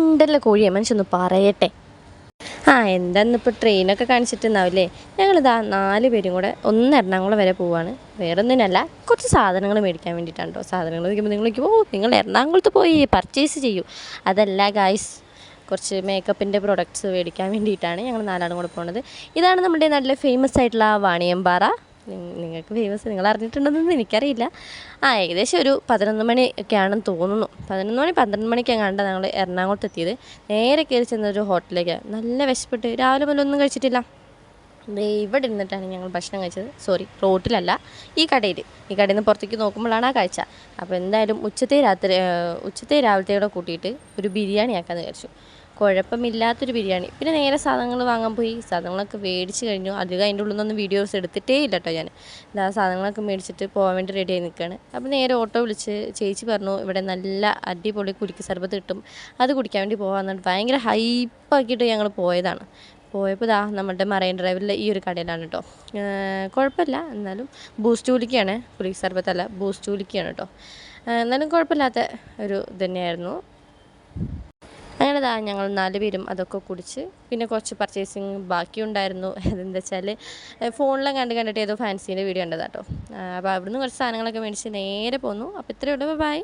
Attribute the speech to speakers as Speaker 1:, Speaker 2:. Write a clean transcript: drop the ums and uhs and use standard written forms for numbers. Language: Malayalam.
Speaker 1: മിണ്ടല്ല കോഴിയെ മനുഷ്യൊന്ന് പറയട്ടെ. എന്താന്നിപ്പോൾ ട്രെയിനൊക്കെ കാണിച്ചിട്ടുണ്ടാവില്ലേ. ഞങ്ങളിതാ 4 പേരും കൂടെ ഒന്ന് എറണാകുളം വരെ പോവാണ്. വേറൊന്നിനല്ല, കുറച്ച് സാധനങ്ങൾ മേടിക്കാൻ വേണ്ടിയിട്ടാണ് കേട്ടോ. സാധനങ്ങൾ വയ്ക്കുമ്പോൾ നിങ്ങൾ എറണാകുളത്ത് പോയി പർച്ചേസ് ചെയ്യൂ. അതല്ല ഗായ്സ്, കുറച്ച് മേക്കപ്പിൻ്റെ പ്രൊഡക്ട്സ് മേടിക്കാൻ വേണ്ടിയിട്ടാണ് ഞങ്ങൾ 4 ആളും കൂടെ പോകുന്നത്. ഇതാണ് നമ്മുടെ നല്ല ഫേമസ് ആയിട്ടുള്ള വാണിയമ്പാറ. നിങ്ങൾക്ക് ഫേമസ് നിങ്ങൾ അറിഞ്ഞിട്ടുണ്ടെന്നൊന്നും എനിക്കറിയില്ല. ഏകദേശം ഒരു 11 മണി ഒക്കെ ആണെന്ന് തോന്നുന്നു. 11 മണി 12 മണിക്കാണ് കണ്ട ഞങ്ങൾ എറണാകുളത്ത് എത്തിയത്. നേരെ കയറി ചെന്നൊരു ഹോട്ടലിലേക്ക്. നല്ല വിശപ്പെട്ട് രാവിലെ മുതൽ ഒന്നും കഴിച്ചിട്ടില്ല. ഇവിടെ ഇരുന്നിട്ടാണ് ഞങ്ങൾ ഭക്ഷണം കഴിച്ചത്. സോറി, റോട്ടിലല്ല, ഈ കടയിൽ നിന്ന് പുറത്തേക്ക് നോക്കുമ്പോഴാണ് ആ കാഴ്ച. അപ്പോൾ എന്തായാലും ഉച്ചത്തെ രാവിലത്തെ കൂടെ കൂട്ടിയിട്ട് ഒരു ബിരിയാണി ആക്കാമെന്ന് വിചാരിച്ചു. കുഴപ്പമില്ലാത്തൊരു ബിരിയാണി. പിന്നെ നേരെ സാധനങ്ങൾ വാങ്ങാൻ പോയി. സാധനങ്ങളൊക്കെ മേടിച്ച് കഴിഞ്ഞു. അധികം അതിൻ്റെ ഉള്ളിൽ നിന്നൊന്നും വീഡിയോസ് എടുത്തിട്ടേ ഇല്ല കേട്ടോ ഞാൻ. സാധനങ്ങളൊക്കെ മേടിച്ചിട്ട് പോകാൻ വേണ്ടി റെഡി ആയി നിൽക്കുകയാണ്. അപ്പോൾ നേരെ ഓട്ടോ വിളിച്ച് ചേച്ചി പറഞ്ഞു ഇവിടെ നല്ല അടിപൊളി കുലുക്കി സർബത്ത് കിട്ടും, അത് കുടിക്കാൻ വേണ്ടി പോകാമെന്നുണ്ട്. ഭയങ്കര ഹൈപ്പാക്കിയിട്ട് ഞങ്ങൾ പോയതാണ്. പോയപ്പോൾ നമ്മുടെ മറൈൻ ഡ്രൈവിലെ ഈ ഒരു കടയിലാണ് കേട്ടോ. കുഴപ്പമില്ല, എന്നാലും ബൂസ്റ്റ് കുലിക്കുകയാണ്, കുലുക്കി സർബത്തല്ല ബൂസ്റ്റ് കുലിക്കുകയാണ് കേട്ടോ. എന്നാലും കുഴപ്പമില്ലാത്ത ഒരു തന്നെയായിരുന്നു. അങ്ങനെ ഞങ്ങൾ 4 പേരും അതൊക്കെ കുടിച്ച് പിന്നെ കുറച്ച് പർച്ചേസിങ് ബാക്കിയുണ്ടായിരുന്നു. അതെന്താ വെച്ചാൽ ഫോണിലും കണ്ടിട്ട് ഏതോ ഫാൻസീൻ്റെ വീഡിയോ ഉണ്ടതാ കേട്ടോ. അപ്പോൾ അവിടുന്ന് കുറച്ച് സാധനങ്ങളൊക്കെ മേടിച്ച് നേരെ പോന്നു. അപ്പോൾ ഇത്രയേ ഉള്ളൂ. ബൈ.